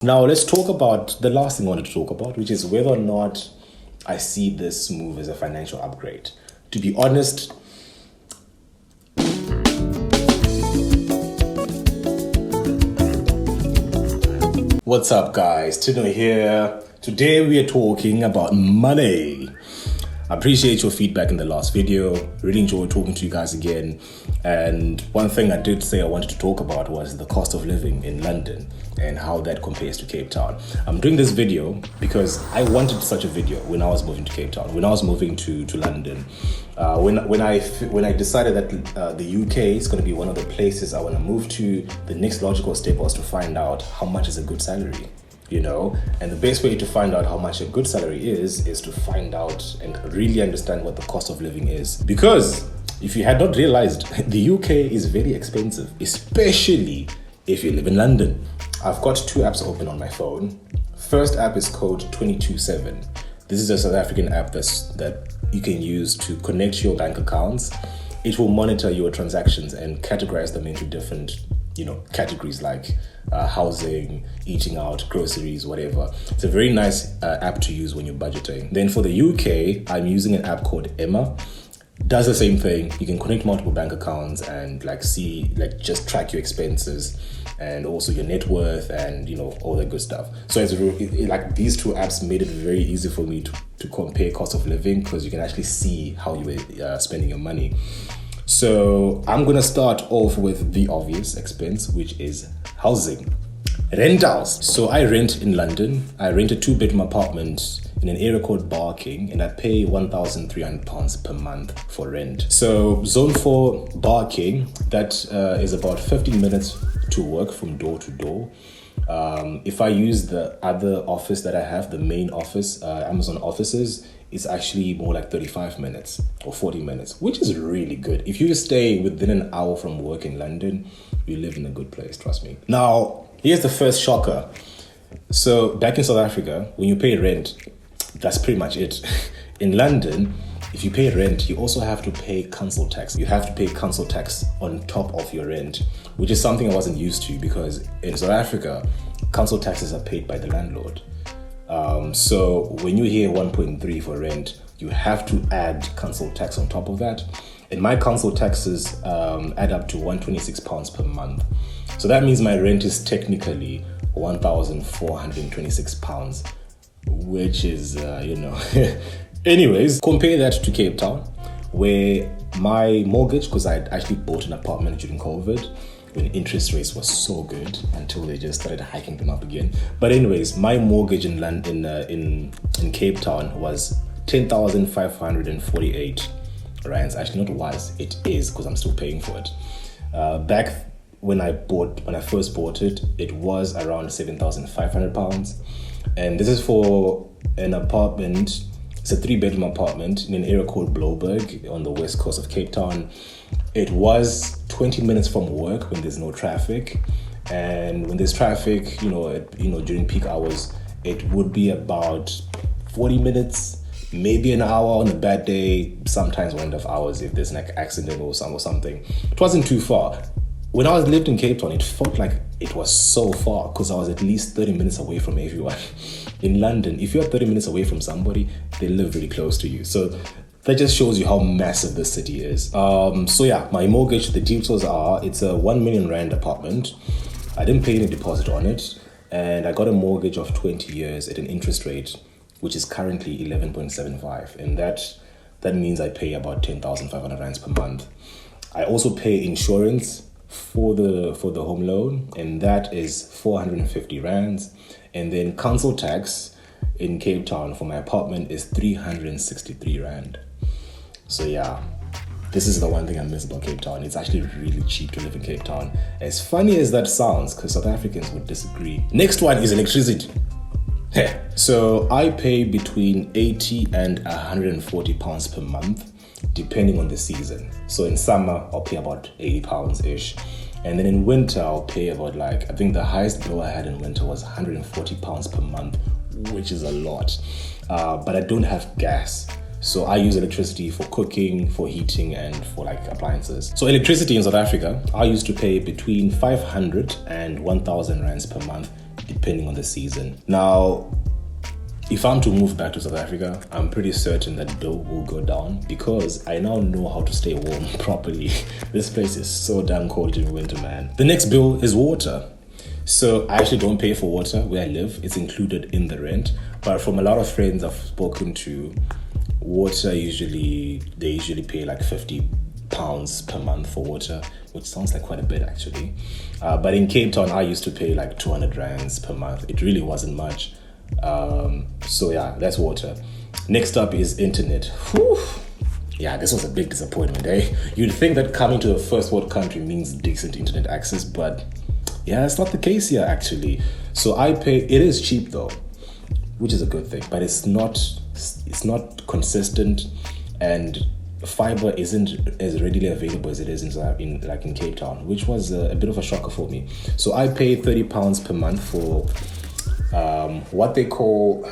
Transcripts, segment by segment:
Now let's talk about the last thing I wanted to talk about, which is whether or not I see this move as a financial upgrade. To be honest, what's up guys, Tino here. Today we are talking about money. I appreciate your feedback in the last video. Really enjoyed talking to you guys again. And one thing I did say I wanted to talk about was the cost of living in London and how that compares to Cape Town. I'm doing this video because I wanted such a video when I was moving to Cape Town, when I was moving to London. When I decided that the UK is going to be one of the places I want to move to, the next logical step was to find out how much is a good salary. And the best way to find out how much a good salary is to find out and really understand what the cost of living is. Because if you had not realized, the UK is very expensive, especially if you live in London. I've got two apps open on my phone. First app is called 227. This is a South African app that you can use to connect your bank accounts. It will monitor your transactions and categorize them into different categories like housing, eating out, groceries, whatever. It's a very nice app to use when you're budgeting. Then for the UK, I'm using an app called Emma. Does the same thing. You can connect multiple bank accounts and just track your expenses and also your net worth and all that good stuff. So like these two apps made it very easy for me to compare cost of living, because you can actually see how you are spending your money. So I'm gonna start off with the obvious expense, which is housing. Rentals. So I rent in London. I rent a 2-bedroom apartment in an area called Barking, and I pay £1,300 per month for rent. So zone 4 Barking, that is about 15 minutes to work from door to door. If I use the other office that I have, the main office, Amazon offices, it's actually more like 35 minutes or 40 minutes, which is really good. If you stay within an hour from work in London, you live in a good place, trust me. Now, here's the first shocker. So back in South Africa, when you pay rent, that's pretty much it. In London, if you pay rent, you also have to pay council tax. You have to pay council tax on top of your rent, which is something I wasn't used to, because in South Africa, council taxes are paid by the landlord. So when you hear 1.3 for rent, you have to add council tax on top of that. And my council taxes add up to £126 per month. So that means my rent is technically £1,426, which is, Anyways, compare that to Cape Town, where my mortgage, because I actually bought an apartment during COVID, when interest rates were so good until they just started hiking them up again. But anyways, my mortgage in London, in Cape Town, was 10,548 rands. Actually, not was, it is, because I'm still paying for it. Back when I first bought it, it was around £7,500, and this is for an apartment. It's a 3-bedroom apartment in an area called Blouberg on the west coast of Cape Town. It was 20 minutes from work when there's no traffic, and when there's traffic, during peak hours, it would be about 40 minutes, maybe an hour on a bad day, sometimes 1.5 hours if there's an accident or something. It wasn't too far. When I lived in Cape Town, it felt like it was so far because I was at least 30 minutes away from everyone. In London, if you're 30 minutes away from somebody, they live really close to you. So that just shows you how massive this city is. So yeah, my mortgage, the details are, it's a 1 million rand apartment. I didn't pay any deposit on it, and I got a mortgage of 20 years at an interest rate, which is currently 11.75, and that means I pay about 10,500 rands per month. I also pay insurance for the home loan, and that is 450 rands. And then council tax in Cape Town for my apartment is 363 rand. So yeah, this is the one thing I miss about Cape Town. It's actually really cheap to live in Cape Town. As funny as that sounds, because South Africans would disagree. Next one is electricity. So I pay between 80 and 140 pounds per month, depending on the season. So in summer, I'll pay about 80 pounds ish. And then in winter, I'll pay about I think the highest bill I had in winter was 140 pounds per month, which is a lot. But I don't have gas. So I use electricity for cooking, for heating, and for appliances. So electricity in South Africa, I used to pay between 500 and 1,000 rands per month, depending on the season. Now, if I'm to move back to South Africa, I'm pretty certain that bill will go down because I now know how to stay warm properly. This place is so damn cold in winter, man. The next bill is water. So I actually don't pay for water where I live. It's included in the rent. But from a lot of friends I've spoken to, water they usually pay like £50 per month for water, which sounds like quite a bit actually. But in Cape Town, I used to pay like 200 rands per month. It really wasn't much. So yeah, that's water. Next up is internet. Whew. Yeah, this was a big disappointment, eh? You'd think that coming to a first world country means decent internet access, but yeah, it's not the case here actually. So I pay, it is cheap though, which is a good thing, but it's not consistent, and fiber isn't as readily available as it is in Cape Town, which was a bit of a shocker for me. So I pay £30 per month for what they call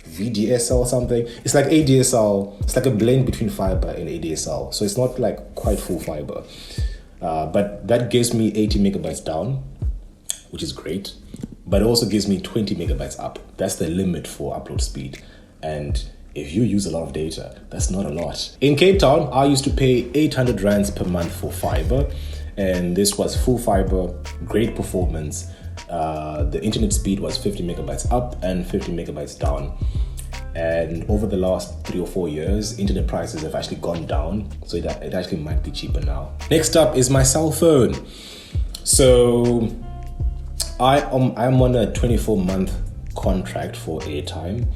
VDSL or something. It's like ADSL. It's like a blend between fiber and ADSL. So it's not like quite full fiber. But that gives me 80 megabytes down, which is great. But it also gives me 20 megabytes up. That's the limit for upload speed. And if you use a lot of data, that's not a lot. In Cape Town, I used to pay 800 rands per month for fiber. And this was full fiber, great performance. The internet speed was 50 megabytes up and 50 megabytes down. And over the last 3 or 4 years, internet prices have actually gone down. So it actually might be cheaper now. Next up is my cell phone. So I'm on a 24-month contract for airtime,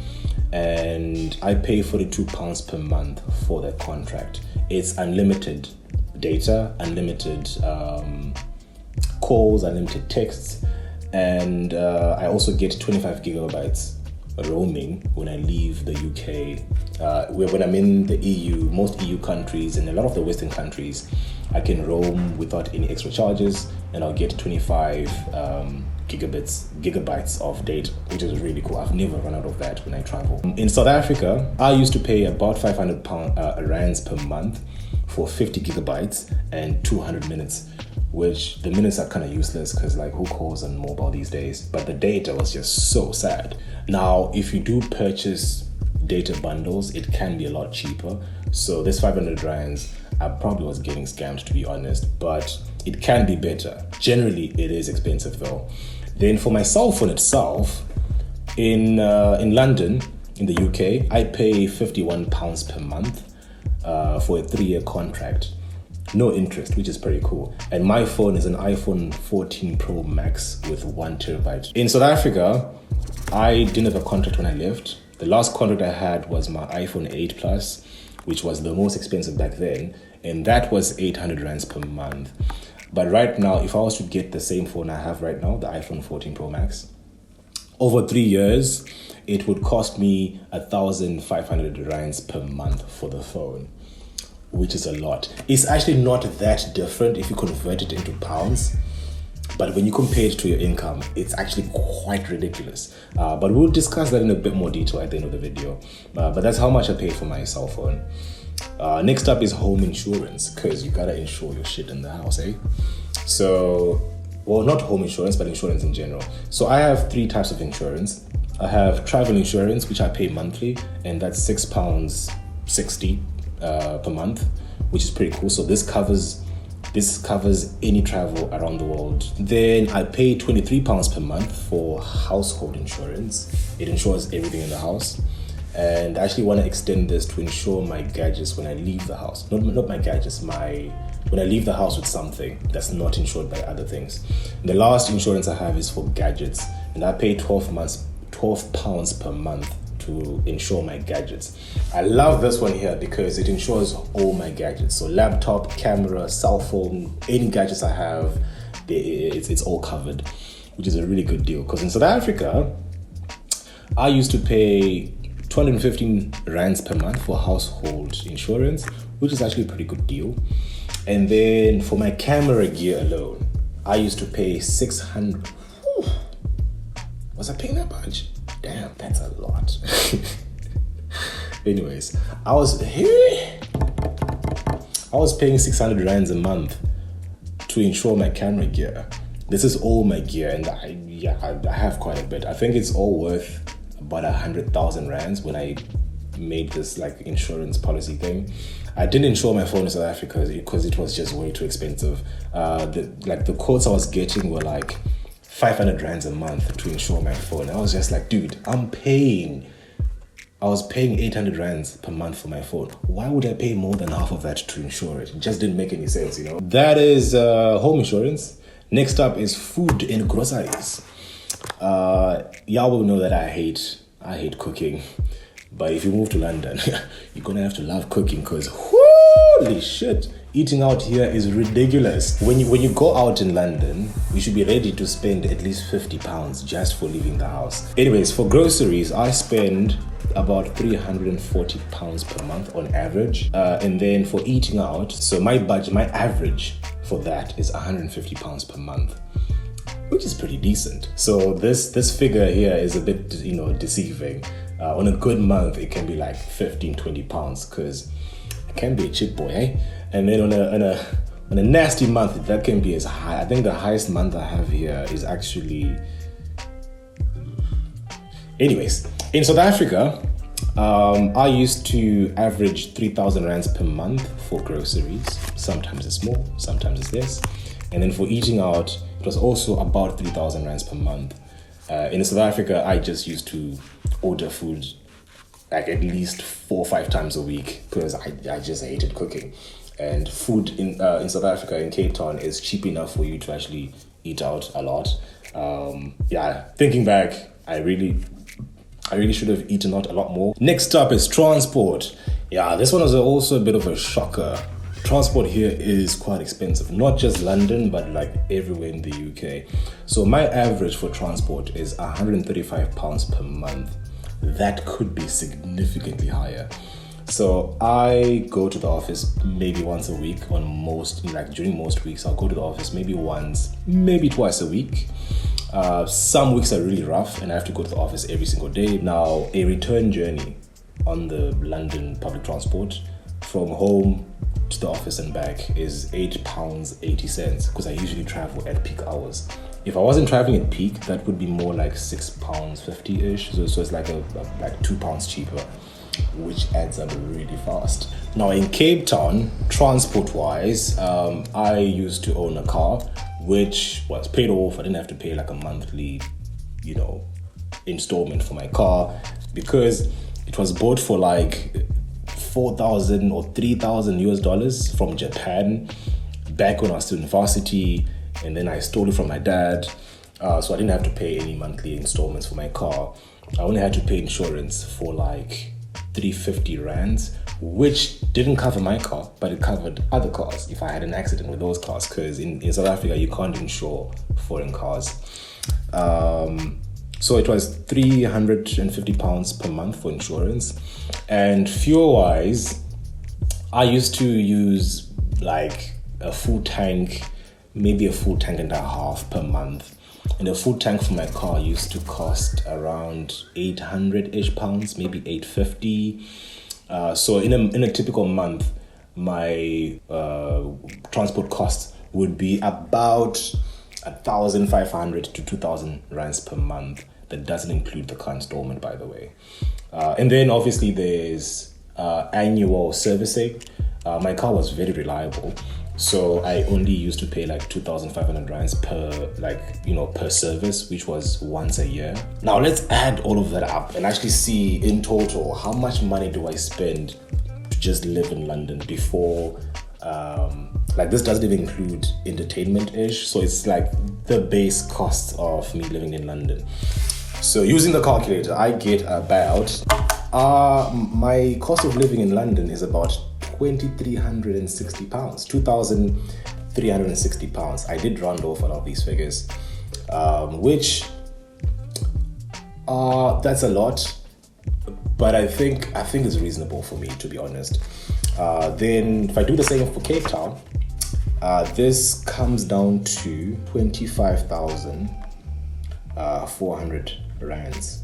and I pay £42 per month for that contract. It's unlimited data, unlimited calls, unlimited texts, and I also get 25 gigabytes roaming when I leave the UK. When I'm in the EU, most EU countries and a lot of the Western countries, I can roam without any extra charges, and I'll get 25 gigabytes of data, which is really cool. I've never run out of that when I travel. In South Africa, I used to pay about 500 rands per month for 50 gigabytes and 200 minutes, which the minutes are kind of useless because like who calls on mobile these days? But the data was just so sad. Now, if you do purchase data bundles, it can be a lot cheaper. So this 500 rands, I probably was getting scammed, to be honest, but it can be better. Generally, it is expensive though. Then for my cell phone itself, in London, in the UK, I pay £51 per month for a 3-year contract. No interest, which is pretty cool. And my phone is an iPhone 14 Pro Max with 1 terabyte. In South Africa, I didn't have a contract when I left. The last contract I had was my iPhone 8 Plus, which was the most expensive back then. And that was 800 rands per month. But right now, if I was to get the same phone I have right now, the iPhone 14 Pro Max, over 3 years, it would cost me 1,500 rands per month for the phone, which is a lot. It's actually not that different if you convert it into pounds, but when you compare it to your income, it's actually quite ridiculous. But we'll discuss that in a bit more detail at the end of the video. But that's how much I pay for my cell phone. Next up is home insurance, because you gotta insure your shit in the house, eh? So, well, not home insurance, but insurance in general. So I have 3 types of insurance. I have travel insurance, which I pay monthly, and that's £6.60 per month, which is pretty cool. So this covers any travel around the world. Then I pay £23 per month for household insurance. It insures everything in the house. And I actually want to extend this to insure my gadgets when I leave the house. Not my gadgets, when I leave the house with something that's not insured by other things. And the last insurance I have is for gadgets, and I pay £12 per month to insure my gadgets. I love this one here because it insures all my gadgets. So laptop, camera, cell phone, any gadgets I have, it's all covered, which is a really good deal. Because in South Africa, I used to pay 215 rands per month for household insurance, which is actually a pretty good deal. And then for my camera gear alone, I used to pay 600. Whew. Was I paying that much? Damn, that's a lot. Anyways, I was paying 600 rands a month to insure my camera gear. This is all my gear, and I have quite a bit. I think it's all worth about 100,000 rands when I made this like insurance policy thing. I didn't insure my phone in South Africa because it was just way too expensive. The quotes I was getting were like 500 rands a month to insure my phone. I was just like, dude, I was paying 800 rands per month for my phone. Why would I pay more than half of that to insure it? It just didn't make any sense, you know. That is home insurance. Next up is food and groceries. Y'all will know that I hate cooking. But if you move to London, you're gonna have to love cooking because holy shit, eating out here is ridiculous. When you go out in London, you should be ready to spend at least £50 just for leaving the house. Anyways, for groceries, I spend about £340 per month on average. And then for eating out, so my average for that is £150 per month, which is pretty decent. So this figure here is a bit, deceiving. On a good month, it can be like 15-20 pounds because it can be a cheap boy, eh? And then on a nasty month, that can be as high. I think the highest month I have here is actually... Anyways, in South Africa, I used to average 3,000 rands per month for groceries. Sometimes it's more, sometimes it's less. And then for eating out, it was also about 3,000 rands per month. In South Africa, I just used to order food like at least 4 or 5 times a week because I just hated cooking. And food in South Africa, in Cape Town, is cheap enough for you to actually eat out a lot. Thinking back, I really should have eaten out a lot more. Next up is transport. Yeah, this one was also a bit of a shocker. Transport here is quite expensive, not just London, but like everywhere in the UK. So my average for transport is £135 per month. That could be significantly higher. So I go to the office maybe once a week during most weeks. I'll go to the office maybe once, maybe twice a week. Some weeks are really rough and I have to go to the office every single day. Now, a return journey on the London public transport from home to the office and back is £8.80 because I usually travel at peak hours. If I wasn't traveling at peak, that would be more like £6.50-ish. So it's like £2 cheaper, which adds up really fast. Now in Cape Town, transport-wise, I used to own a car, which was paid off. I didn't have to pay like a monthly, installment for my car because it was bought for like 4,000 or 3,000 US dollars from Japan back when I was still in varsity, and then I stole it from my dad, so I didn't have to pay any monthly installments for my car. I only had to pay insurance for like 350 rands, which didn't cover my car, but it covered other cars if I had an accident with those cars, because in South Africa you can't insure foreign cars. So it was £350 per month for insurance. And fuel-wise, I used to use like a full tank, maybe a full tank and a half per month. And a full tank for my car used to cost around 800-ish pounds, maybe 850. So in a typical month, my transport costs would be about 1,500 to 2,000 rands per month. That doesn't include the car installment, by the way. And then obviously there's annual servicing. My car was very reliable, so I only used to pay like 2,500 rands per service, which was once a year. Now let's add all of that up and actually see in total how much money do I spend to just live in London before. This doesn't even include entertainment-ish, so it's like the base cost of me living in London. So using the calculator, I get about my cost of living in London is about £2,360, £2,360. I did round off a lot of these figures, which that's a lot, but I think it's reasonable for me, to be honest. Then if I do the same for Cape Town, this comes down to 25,400 rands,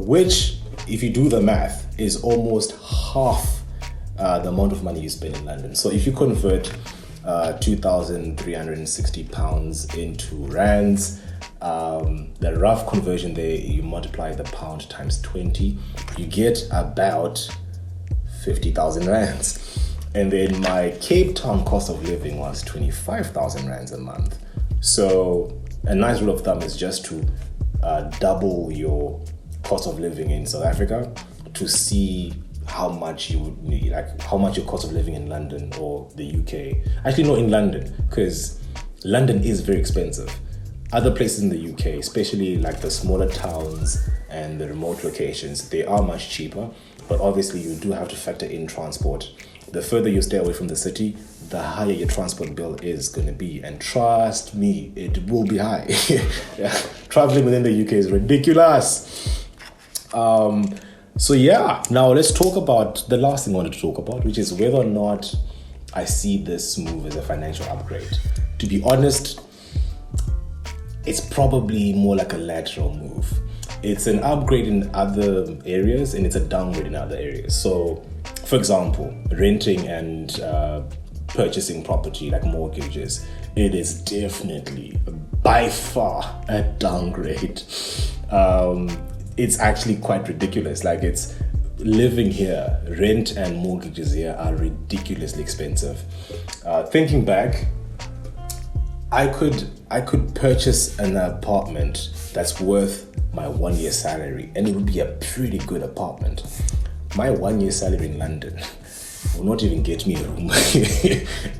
which, if you do the math, is almost half the amount of money you spend in London. So if you convert 2,360 pounds into rands. The rough conversion there, you multiply the pound times 20, you get about 50,000 rands. And then my Cape Town cost of living was 25,000 rands a month. So a nice rule of thumb is just to double your cost of living in South Africa to see how much you would need, like how much your cost of living in London or the UK. Actually, no, in London, because London is very expensive. Other places in the UK, especially like the smaller towns and the remote locations, they are much cheaper. But obviously, you do have to factor in transport. The further you stay away from the city, the higher your transport bill is going to be. And trust me, it will be high. Yeah. Traveling within the UK is ridiculous. So yeah, now let's talk about the last thing I wanted to talk about, which is whether or not I see this move as a financial upgrade. To be honest, it's probably more like a lateral move. It's an upgrade in other areas and it's a downgrade in other areas. So, for example, renting and purchasing property like mortgages, it is definitely by far a downgrade. It's actually quite ridiculous. Like, it's living here, rent and mortgages here are ridiculously expensive. Thinking back, I could purchase an apartment that's worth my 1 year salary, and it would be a pretty good apartment. My 1 year salary in London will not even get me a room.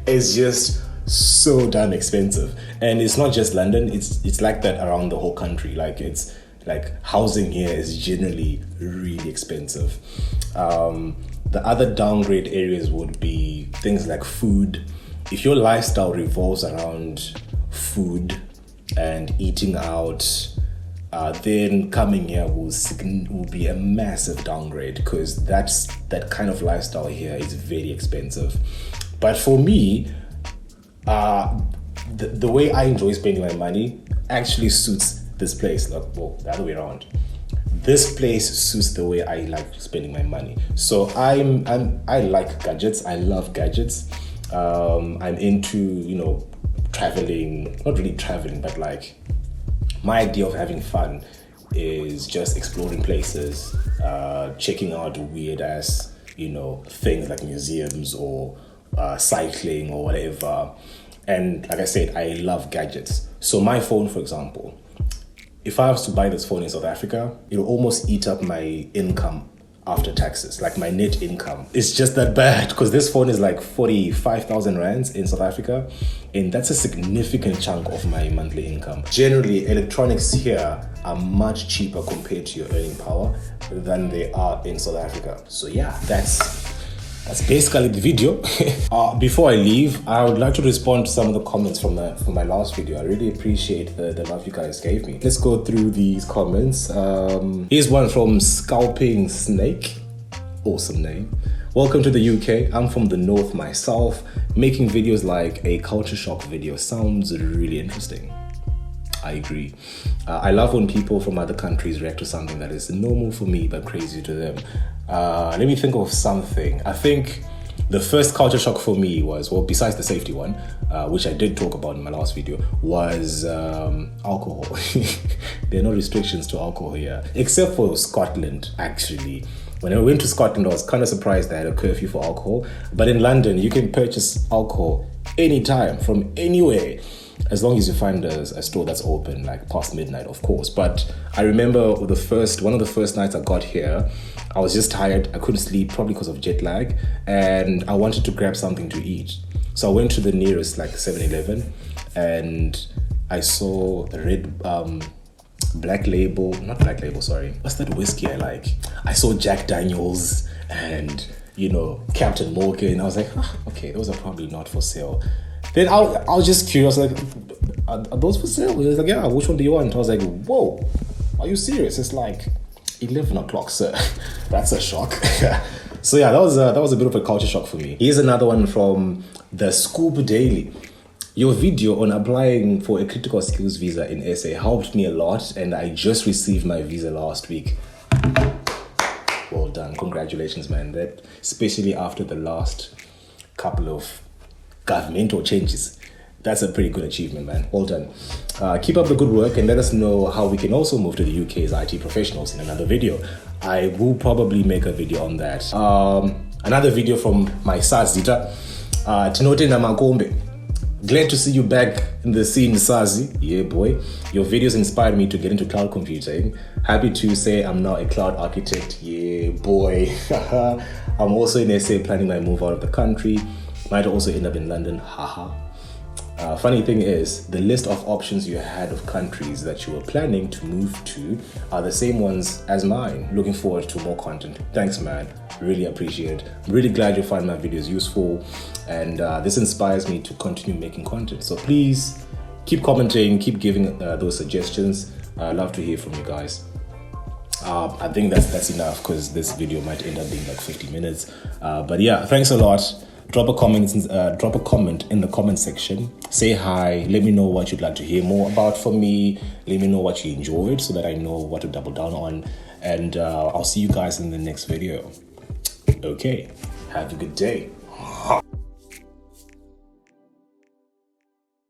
It's just so damn expensive. And it's not just London, it's like that around the whole country. Like housing here is generally really expensive. The other downgrade areas would be things like food. If your lifestyle revolves around food and eating out, then coming here will be a massive downgrade, because that kind of lifestyle here is very expensive. But for me, the way I enjoy spending my money actually suits this place. Like, well, the other way around. This place suits the way I like spending my money. So I like gadgets. I love gadgets. I'm into, traveling, not really traveling, but like my idea of having fun is just exploring places, checking out weird ass, things like museums or cycling or whatever. And like I said, I love gadgets. So my phone, for example, if I was to buy this phone in South Africa, it'll almost eat up my income after taxes, like my net income. It's just that bad, because this phone is like 45,000 rands in South Africa, and that's a significant chunk of my monthly income. Generally, electronics here are much cheaper compared to your earning power than they are in South Africa. So yeah, that's basically the video. Before I leave, I would like to respond to some of the comments from my last video. I really appreciate the love you guys gave me. Let's go through these comments. Here's one from Scalping Snake. Awesome name. Welcome to the UK. I'm from the north myself. Making videos like a culture shock video sounds really interesting. I agree. I love when people from other countries react to something that is normal for me but crazy to them. Let me think of something. I think the first culture shock for me was, well, besides the safety one, which I did talk about in my last video, was alcohol. There are no restrictions to alcohol here, except for Scotland, actually. When I went to Scotland, I was kind of surprised they had a curfew for alcohol. But in London, you can purchase alcohol anytime, from anywhere, as long as you find a store that's open, like past midnight, of course. But I remember one of the first nights I got here, I was just tired. I couldn't sleep, probably because of jet lag, and I wanted to grab something to eat. So I went to the nearest 7-Eleven, and I saw Black Label, not Black Label, sorry. What's that whiskey I like? I saw Jack Daniels and, Captain Morgan. I was like, okay, those are probably not for sale. Then I was just curious, like, are those for sale? He was like, yeah, which one do you want? I was like, whoa, are you serious? It's like 11 o'clock, sir. That's a shock. So yeah, that was a bit of a culture shock for me. Here's another one from the Scoop Daily. Your video on applying for a critical skills visa in SA helped me a lot, and I just received my visa last week. Well done. Congratulations, man. That, especially after the last couple of governmental changes. That's a pretty good achievement, man. Well done. Keep up the good work and let us know how we can also move to the UK's IT professionals in another video. I will probably make a video on that. Another video from my Sazita. Tinote Namakombe. Glad to see you back in the scene, Sazi. Yeah, boy. Your videos inspired me to get into cloud computing. Happy to say I'm now a cloud architect. Yeah, boy. I'm also in SA planning my move out of the country. Might also end up in London. Haha. Funny thing is, the list of options you had of countries that you were planning to move to are the same ones as mine. Looking forward to more content. Thanks, man. Really appreciate it. I'm really glad you find my videos useful, and this inspires me to continue making content. So please keep commenting, keep giving those suggestions. I love to hear from you guys. I think that's enough because this video might end up being like 50 minutes. But yeah, thanks a lot. Drop a comment in the comment section. Say hi. Let me know what you'd like to hear more about from me. Let me know what you enjoyed so that I know what to double down on. And I'll see you guys in the next video. Okay. Have a good day.